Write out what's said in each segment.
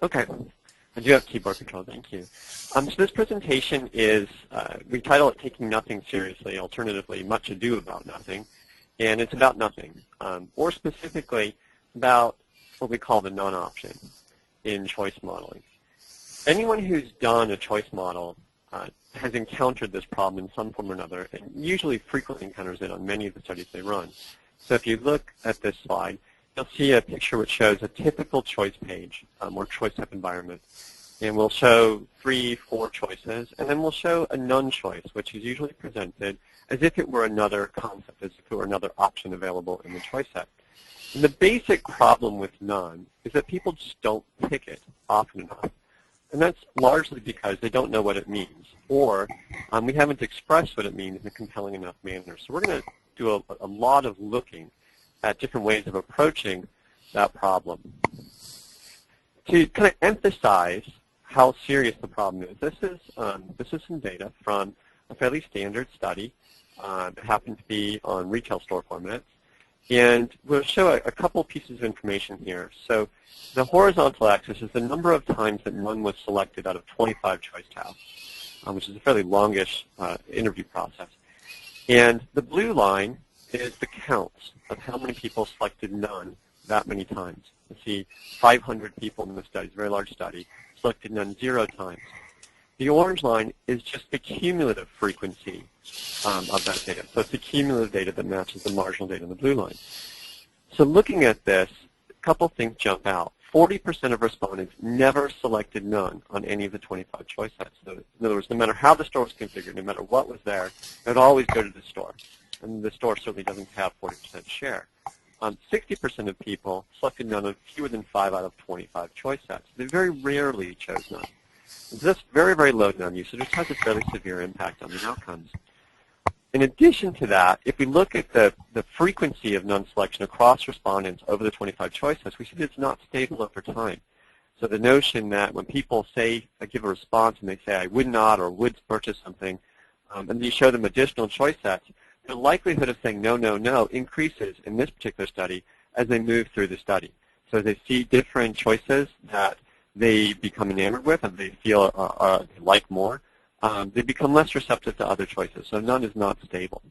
Okay. I do have keyboard control, thank you. So this presentation is, we title it Taking Nothing Seriously, alternatively, Much Ado About Nothing, and it's about nothing, or specifically about what we call the non-option in choice modeling. Anyone who's done a choice model has encountered this problem in some form or another, and usually frequently encounters it on many of the studies they run. So if you look at this slide, you'll see a picture which shows a typical choice page or choice type environment. And we'll show 3, 4 choices, and then we'll show a none choice, which is usually presented as if it were another concept, as if it were another option available in the choice set. And the basic problem with none is that people just don't pick it often enough. And that's largely because they don't know what it means, or we haven't expressed what it means in a compelling enough manner. So we're going to do a lot of looking at different ways of approaching that problem. To kind of emphasize how serious the problem is, this is some data from a fairly standard study that happened to be on retail store formats. And we'll show a couple pieces of information here. So the horizontal axis is the number of times that none was selected out of 25 choice tasks, which is a fairly longish interview process. And the blue line is the counts of how many people selected none that many times. You see 500 people in the study, it's a very large study, selected none 0 times. The orange line is just the cumulative frequency of that data. So it's the cumulative data that matches the marginal data in the blue line. So looking at this, a couple things jump out. 40% of respondents never selected none on any of the 25 choice sets. So in other words, no matter how the store was configured, no matter what was there, it would always go to the store. And the store certainly doesn't have 40% share. 60% of people selected none on fewer than 5 out of 25 choice sets. They very rarely chose none. This very, very low none usage, which has a fairly severe impact on the outcomes. In addition to that, if we look at the frequency of none selection across respondents over the 25 choice sets, we see that it's not stable over time. So the notion that when people say, give a response and they say, I would not or would purchase something, and you show them additional choice sets, the likelihood of saying no, no, no increases in this particular study as they move through the study. So they see different choices that they become enamored with and they feel they like more, they become less receptive to other choices. So none is not stable.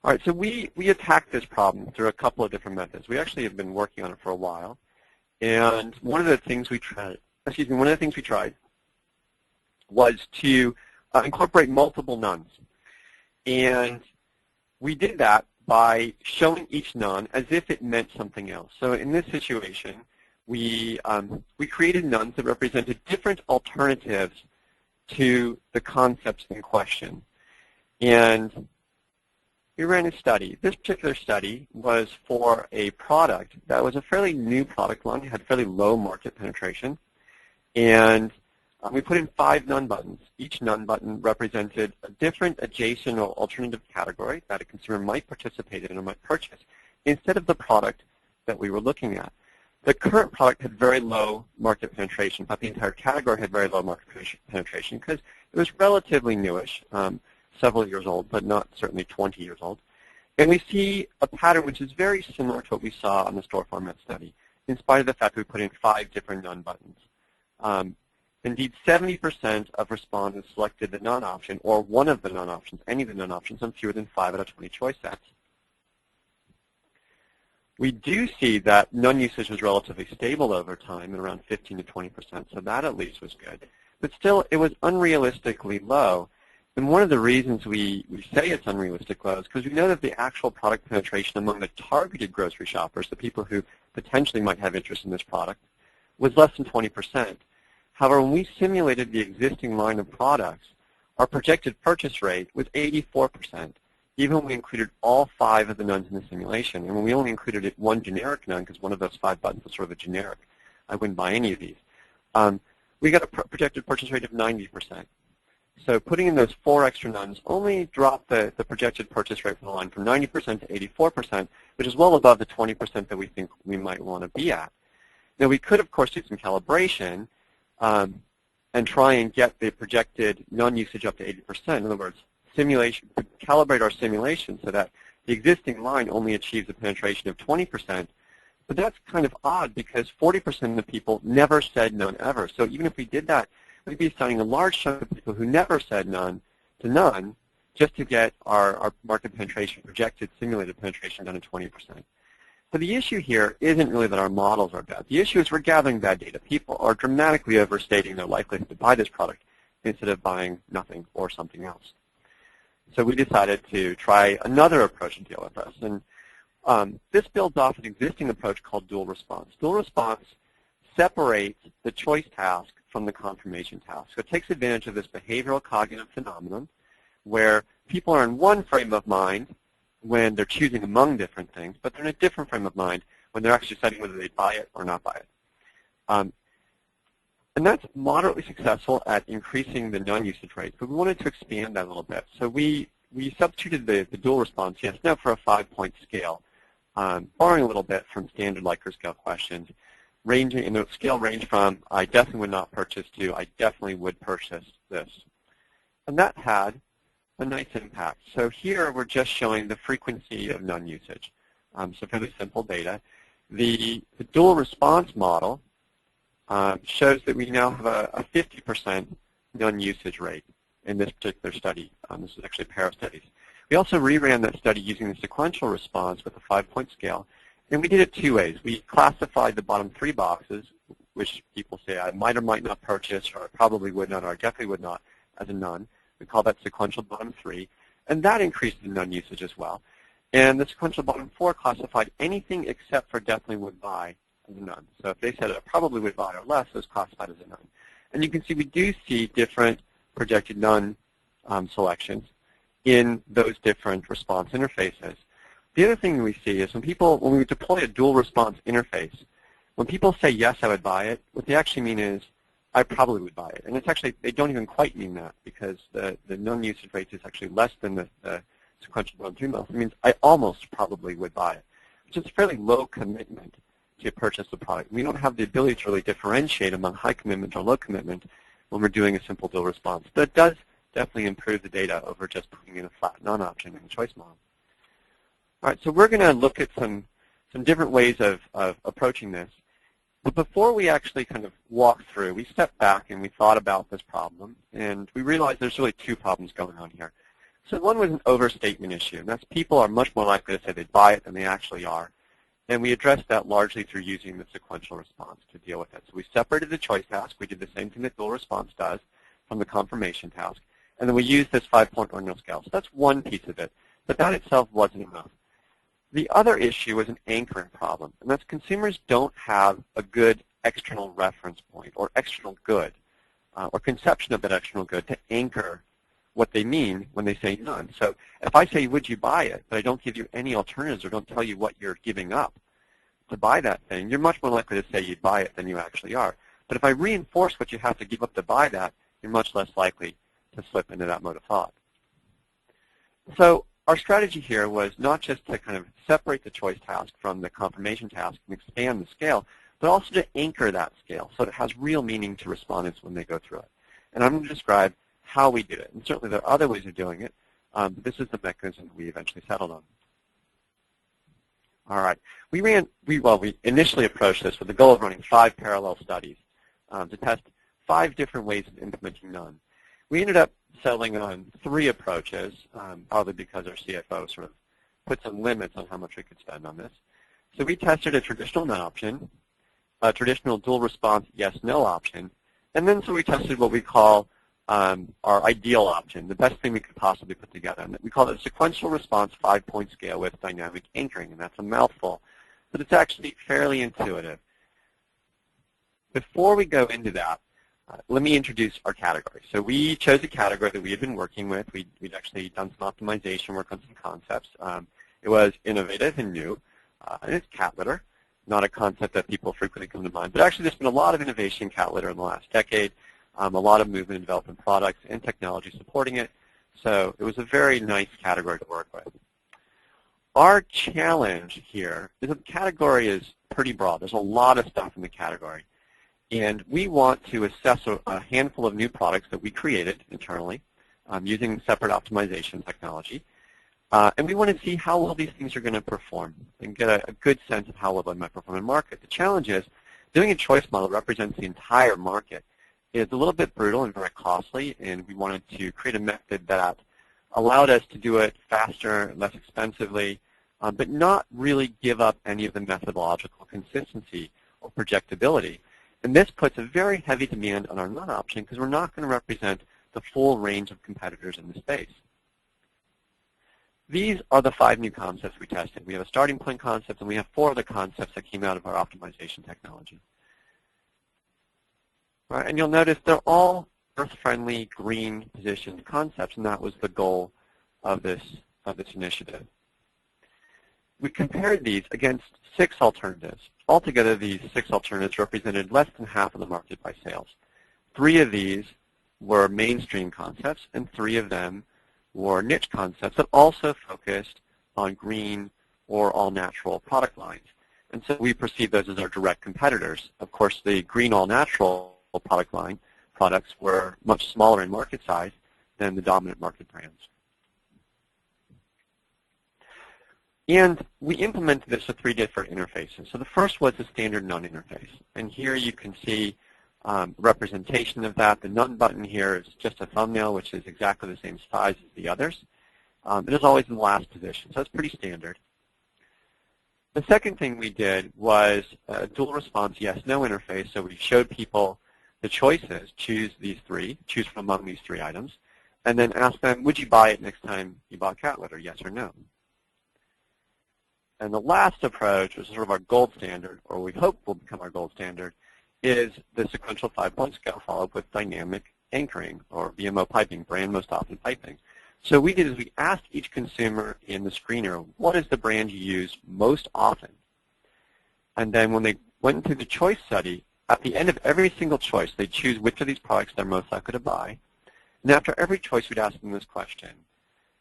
All right, so we attack this problem through a couple of different methods. We actually have been working on it for a while. And one of the things we tried, was to incorporate multiple nones. And we did that by showing each none as if it meant something else. So in this situation, we created nones that represented different alternatives to the concepts in question. And we ran a study. This particular study was for a product that was a fairly new product line. It had fairly low market penetration. And we put in 5 none buttons. Each none button represented a different adjacent or alternative category that a consumer might participate in or might purchase instead of the product that we were looking at. The current product had very low market penetration. In fact, the entire category had very low market penetration because it was relatively newish, several years old, but not certainly 20 years old. And we see a pattern which is very similar to what we saw on the store format study, in spite of the fact that we put in 5 different none buttons. Indeed, 70% of respondents selected the none option or one of the none options, any of the none options, on fewer than 5 out of 20 choice sets. We do see that none usage was relatively stable over time at around 15 to 20%, so that at least was good. But still, it was unrealistically low. And one of the reasons we say it's unrealistic low is because we know that the actual product penetration among the targeted grocery shoppers, the people who potentially might have interest in this product, was less than 20%. However, when we simulated the existing line of products, our projected purchase rate was 84%, even when we included all 5 of the nones in the simulation. And when we only included one generic none, because one of those 5 buttons was sort of a generic, I wouldn't buy any of these, we got a projected purchase rate of 90%. So putting in those 4 extra nones only dropped the projected purchase rate for the line from 90% to 84%, which is well above the 20% that we think we might want to be at. Now, we could, of course, do some calibration and try and get the projected none usage up to 80%. In other words, calibrate our simulation so that the existing line only achieves a penetration of 20%, But that's kind of odd because 40% of the people never said none ever. So even if we did that, we'd be assigning a large chunk of people who never said none to none just to get our market penetration, projected simulated penetration down to 20%. So the issue here isn't really that our models are bad. The issue is we're gathering bad data. People are dramatically overstating their likelihood to buy this product instead of buying nothing or something else. So we decided to try another approach to deal with this. And this builds off an existing approach called dual response. Dual response separates the choice task from the confirmation task. So it takes advantage of this behavioral cognitive phenomenon where people are in one frame of mind when they're choosing among different things, but they're in a different frame of mind when they're actually deciding whether they buy it or not buy it. And that's moderately successful at increasing the non-usage rate, but we wanted to expand that a little bit. So we substituted the dual response, yes, no, for a 5-point scale, borrowing a little bit from standard Likert scale questions, ranging in the scale range from I definitely would not purchase to I definitely would purchase this. And that had a nice impact. So here we're just showing the frequency of non-usage. So fairly simple data. The dual response model shows that we now have a 50% non-usage rate in this particular study. This is actually a pair of studies. We also reran that study using the sequential response with a 5-point scale. And we did it 2 ways. We classified the bottom 3 boxes, which people say I might or might not purchase, or I probably would not, or I definitely would not, as a none. We call that sequential bottom 3. And that increased the non-usage as well. And the sequential bottom 4 classified anything except for definitely would buy as a none. So if they said I probably would buy or less, it was classified as a none. And you can see we do see different projected none selections in those different response interfaces. The other thing we see is when we deploy a dual response interface, when people say yes, I would buy it, what they actually mean is I probably would buy it. And it's actually, they don't even quite mean that because the non-usage rate is actually less than the sequential bottom 3 model. It means I almost probably would buy it, which is a fairly low commitment to purchase the product. We don't have the ability to really differentiate among high commitment or low commitment when we're doing a simple dual response. But it does definitely improve the data over just putting in a flat none option in the choice model. All right, so we're going to look at some different ways of approaching this. But before we actually kind of walk through, we stepped back and we thought about this problem, and we realized there's really 2 problems going on here. So one was an overstatement issue, and that's people are much more likely to say they buy it than they actually are. And we addressed that largely through using the sequential response to deal with it. So we separated the choice task. We did the same thing that dual response does from the confirmation task. And then we used this 5-point ordinal scale. So that's one piece of it. But that itself wasn't enough. The other issue was an anchoring problem. And that's consumers don't have a good external reference point or external good or conception of that external good to anchor what they mean when they say none. So if I say, would you buy it, but I don't give you any alternatives or don't tell you what you're giving up to buy that thing, you're much more likely to say you'd buy it than you actually are. But if I reinforce what you have to give up to buy that, you're much less likely to slip into that mode of thought. So our strategy here was not just to kind of separate the choice task from the confirmation task and expand the scale, but also to anchor that scale so that it has real meaning to respondents when they go through it. And I'm going to describe how we did it. And certainly there are other ways of doing it, but this is the mechanism we eventually settled on. All right. We initially approached this with the goal of running 5 parallel studies to test 5 different ways of implementing none. We ended up settling on 3 approaches, probably because our CFO sort of put some limits on how much we could spend on this. So we tested a traditional none option, a traditional dual response yes-no option, and then so we tested what we call our ideal option, the best thing we could possibly put together. And we call it a sequential response 5-point scale with dynamic anchoring, and that's a mouthful, but it's actually fairly intuitive. Before we go into that, let me introduce our category. So we chose a category that we had been working with. We'd actually done some optimization work on some concepts. It was innovative and new, and it's cat litter, not a concept that people frequently come to mind. But actually there's been a lot of innovation in cat litter in the last decade, a lot of movement in developing products and technology supporting it. So it was a very nice category to work with. Our challenge here is that the category is pretty broad. There's a lot of stuff in the category. And we want to assess a handful of new products that we created internally using separate optimization technology. And we want to see how well these things are going to perform and get a good sense of how well they might perform in the market. The challenge is doing a choice model that represents the entire market is a little bit brutal and very costly, and we wanted to create a method that allowed us to do it faster, less expensively, but not really give up any of the methodological consistency or projectability. And this puts a very heavy demand on our none option because we're not going to represent the full range of competitors in the space. These are the 5 new concepts we tested. We have a starting point concept, and we have 4 other concepts that came out of our optimization technology. All right, and you'll notice they're all earth-friendly, green positioned concepts, and that was the goal of this initiative. We compared these against 6 alternatives. Altogether, these 6 alternatives represented less than half of the market by sales. 3 of these were mainstream concepts, and 3 of them were niche concepts that also focused on green or all-natural product lines. And so we perceive those as our direct competitors. Of course, the green all-natural product line products were much smaller in market size than the dominant market brands. And we implemented this with 3 different interfaces. So the first was the standard none interface. And here you can see representation of that. The none button here is just a thumbnail, which is exactly the same size as the others. It is always in the last position, so it's pretty standard. The second thing we did was a dual response yes-no interface. So we showed people the choices, choose from among these 3 items, and then ask them, would you buy it next time you bought cat litter, yes or no? And the last approach, which is sort of our gold standard, or we hope will become our gold standard, is the sequential 5-point scale followed with dynamic anchoring, or BMO piping, brand most often piping. So what we did is we asked each consumer in the screener, what is the brand you use most often? And then when they went into the choice study, at the end of every single choice, they choose which of these products they're most likely to buy. And after every choice, we'd ask them this question: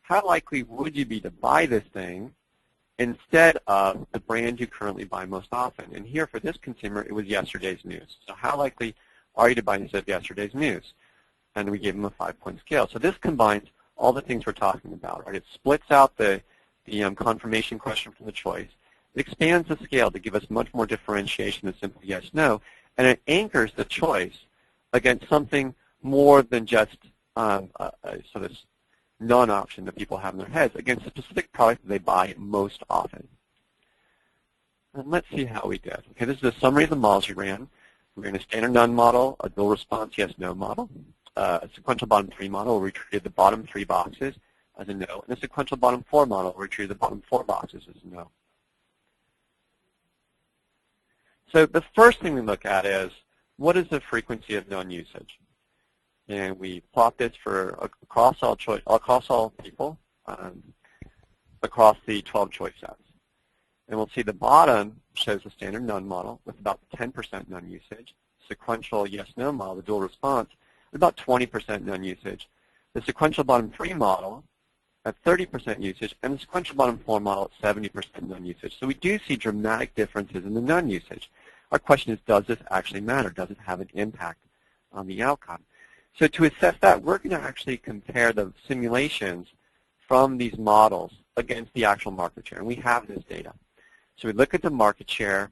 how likely would you be to buy this thing instead of the brand you currently buy most often? And here for this consumer, it was yesterday's news. So how likely are you to buy instead of yesterday's news? And we gave them a 5-point scale. So this combines all the things we're talking about, right? It splits out the confirmation question from the choice. It expands the scale to give us much more differentiation than simple yes, no. And it anchors the choice against something more than just sort of non-option that people have in their heads, against a specific product that they buy most often. And let's see how we did. Okay, this is a summary of the models we ran. We ran a standard none model, a dual response yes-no model, a sequential bottom 3 model where we treated the bottom 3 boxes as a no, and a sequential bottom 4 model where we treated the bottom 4 boxes as a no. So the first thing we look at is, what is the frequency of non-usage? And we plot this for across all people, across the 12 choice sets. And we'll see the bottom shows the standard none model with about 10% non-usage. Sequential yes-no model, the dual response, with about 20% non-usage. The sequential bottom 3 model at 30% usage, and the sequential bottom 4 model at 70% non-usage. So we do see dramatic differences in the non-usage. Our question is, does this actually matter? Does it have an impact on the outcome? So to assess that, we're going to actually compare the simulations from these models against the actual market share, and we have this data. So we look at the market share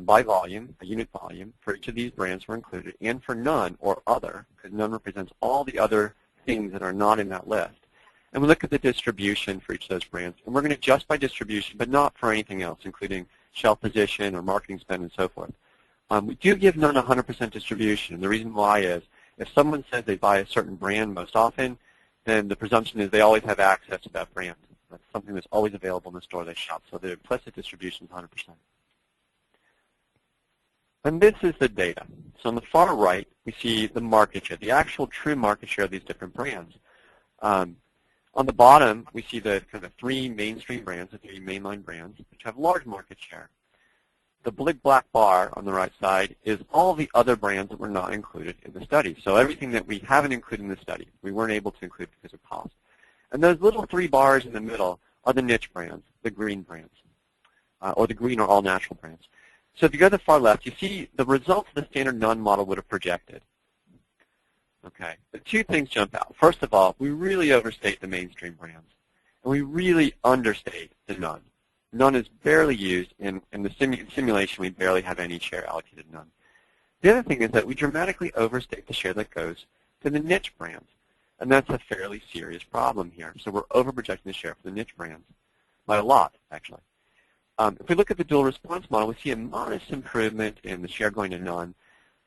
by volume, a unit volume, for each of these brands were included, and for none or other, because none represents all the other things that are not in that list. And we look at the distribution for each of those brands, and we're going to adjust by distribution, but not for anything else, including shelf position or marketing spend and so forth. We do give none 100% distribution, and the reason why is, if someone says they buy a certain brand most often, then the presumption is they always have access to that brand. That's something that's always available in the store they shop, so the implicit distribution is 100%. And this is the data. So on the far right, we see the market share, the actual true market share of these different brands. On the bottom, we see the kind of 3 mainstream brands, the 3 mainline brands, which have large market share. The big black bar on the right side is all the other brands that were not included in the study. So everything that we haven't included in the study, we weren't able to include because of cost. And those little 3 bars in the middle are the niche brands, the green brands, or the green or all-natural brands. So if you go to the far left, you see the results the standard none model would have projected. Okay, the 2 things jump out. First of all, we really overstate the mainstream brands. And we really understate the none. None is barely used. In the simulation, we barely have any share allocated none. The other thing is that we dramatically overstate the share that goes to the niche brands. And that's a fairly serious problem here. So we're overprojecting the share for the niche brands by a lot, actually. If we look at the dual response model, we see a modest improvement in the share going to none,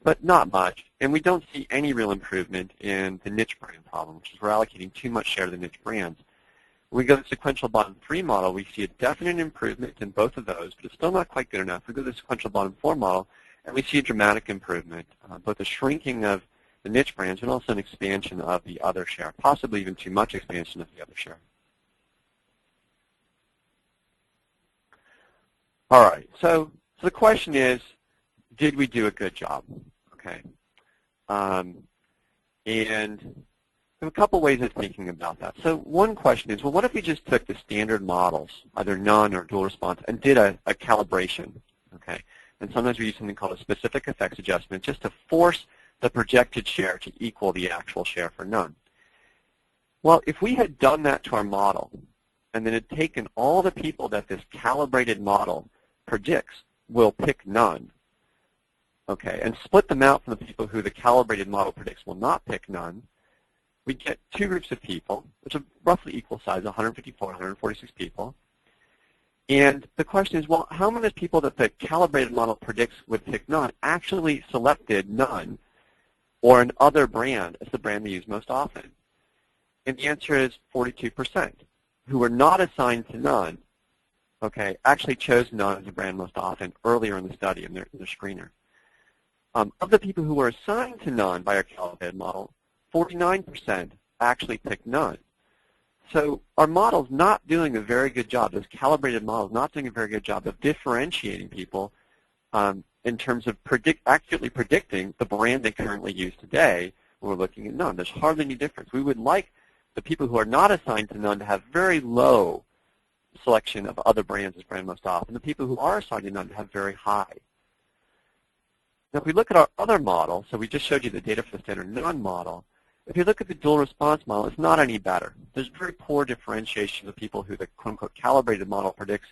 but not much. And we don't see any real improvement in the niche brand problem, which is we're allocating too much share to the niche brands. When we go to the sequential bottom 3 model, we see a definite improvement in both of those, but it's still not quite good enough. We go to the sequential bottom 4 model, and we see a dramatic improvement, both a shrinking of the niche brands, but also an expansion of the other share, possibly even too much expansion of the other share. All right, so the question is, did we do a good job? Okay, and there are a couple ways of thinking about that. So one question is, well, what if we just took the standard models, either none or dual response, and did a calibration? Okay, and sometimes we use something called a specific effects adjustment just to force the projected share to equal the actual share for none. Well, if we had done that to our model, and then had taken all the people that this calibrated model predicts will pick none, okay, and split them out from the people who the calibrated model predicts will not pick none, we get two groups of people, which are roughly equal size, 154, 146 people. And the question is, well, how many people that the calibrated model predicts would pick none actually selected none or an other brand as the brand they use most often? And the answer is 42%, who were not assigned to none, okay, actually chose none as a brand most often earlier in the study in their screener. Of the people who were assigned to none by our calibrated model, 49% actually picked none. So our model's not doing a very good job, this calibrated model is not doing a very good job of differentiating people in terms of accurately predicting the brand they currently use today when we're looking at none. There's hardly any difference. We would like the people who are not assigned to none to have very low selection of other brands as brand most often. The people who are assigned to none to have very high. Now if we look at our other model, so we just showed you the data for the standard none model, if you look at the dual response model, it's not any better. There's very poor differentiation of the people who the quote-unquote calibrated model predicts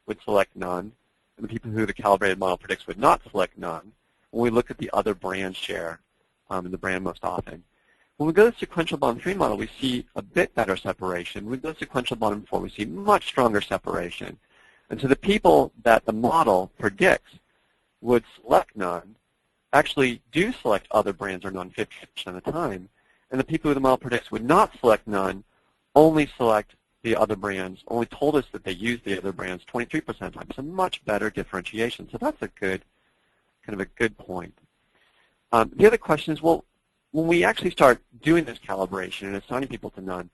would select none, and the people who the calibrated model predicts would not select none when we look at the other brand share in the brand most often. When we go to the sequential bottom 3 model, we see a bit better separation. When we go to sequential bottom 4, we see much stronger separation. And so the people that the model predicts would select none actually do select other brands or none 50% of the time. And the people who the model predicts would not select none only select the other brands, only told us that they use the other brands 23% of the time. So much better differentiation. So that's a good, kind of a good point. The other question is, well, when we actually start doing this calibration and assigning people to none,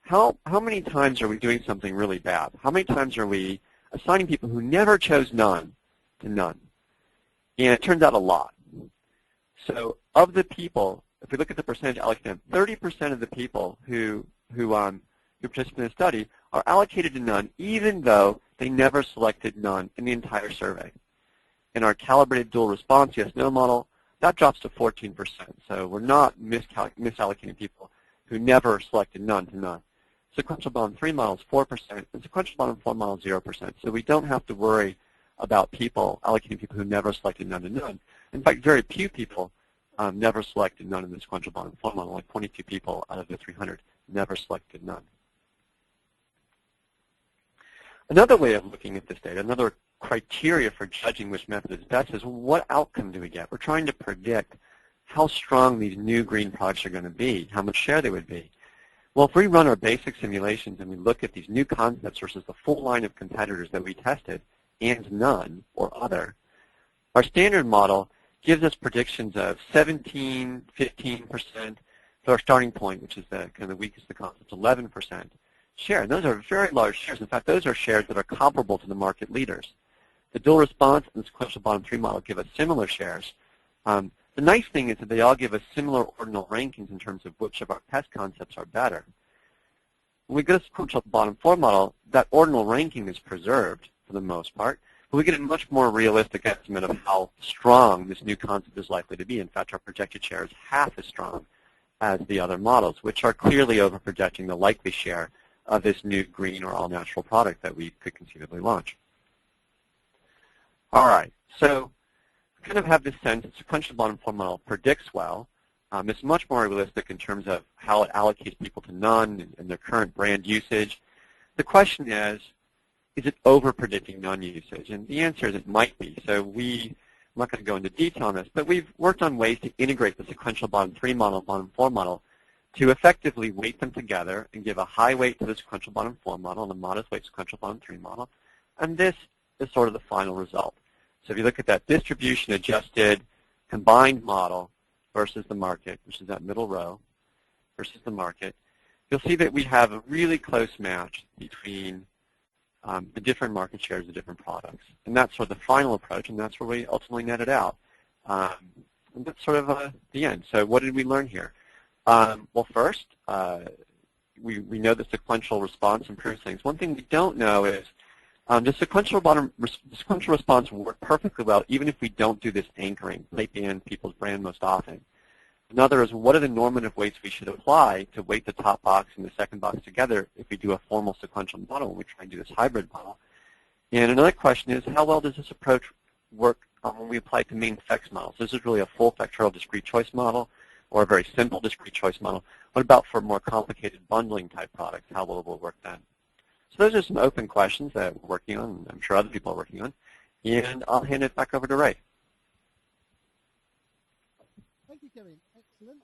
how many times are we doing something really bad? How many times are we assigning people who never chose none to none? And it turns out a lot. So of the people, if we look at the percentage allocated, 30% of the people who participate in the study are allocated to none, even though they never selected none in the entire survey. In our calibrated dual response yes/no model, that drops to 14%. So we're not misallocating people who never selected none to none. Sequential bottom 3 model is 4%, and sequential bottom 4 model is 0%. So we don't have to worry about people allocating people who never selected none to none. In fact, very few people never selected none in the sequential bottom 4 model, like 22 people out of the 300 never selected none. Another way of looking at this data, another criteria for judging which method is best is what outcome do we get? We're trying to predict how strong these new green products are going to be, how much share they would be. Well, if we run our basic simulations and we look at these new concepts versus the full line of competitors that we tested and none or other, our standard model gives us predictions of 17, 15% for our starting point, which is the kind of the weakest of the concepts, 11% share. And those are very large shares. In fact, those are shares that are comparable to the market leaders. The dual response and the sequential bottom 3 model give us similar shares. The nice thing is that they all give us similar ordinal rankings in terms of which of our test concepts are better. When we go to the sequential bottom 4 model, that ordinal ranking is preserved for the most part, but we get a much more realistic estimate of how strong this new concept is likely to be. In fact, our projected share is half as strong as the other models, which are clearly over-projecting the likely share of this new green or all-natural product that we could conceivably launch. All right, so we kind of have this sense that sequential bottom form model predicts well. It's much more realistic in terms of how it allocates people to none and their current brand usage. The question is it over-predicting non-usage? And the answer is it might be. So I'm not going to go into detail on this, but we've worked on ways to integrate the sequential bottom 3 model, bottom 4 model, to effectively weight them together and give a high weight to the sequential bottom 4 model and a modest weight sequential bottom 3 model. And this is sort of the final result. So if you look at that distribution adjusted combined model versus the market, which is that middle row, versus the market, you'll see that we have a really close match between the different market shares of different products. And that's sort of the final approach, and that's where we ultimately net it out. And that's sort of the end. So what did we learn here? Well, first, we know that sequential response improves things. One thing we don't know is does sequential response work perfectly well even if we don't do this anchoring, type in people's brand most often? Another is, what are the normative weights we should apply to weight the top box and the second box together if we do a formal sequential model when we try and do this hybrid model? And another question is, how well does this approach work when we apply it to main effects models? This is really a full factorial discrete choice model or a very simple discrete choice model. What about for more complicated bundling type products? How well will it work then? So those are some open questions that we're working on, and I'm sure other people are working on. And I'll hand it back over to Ray. Thank you, Kevin. Excellent.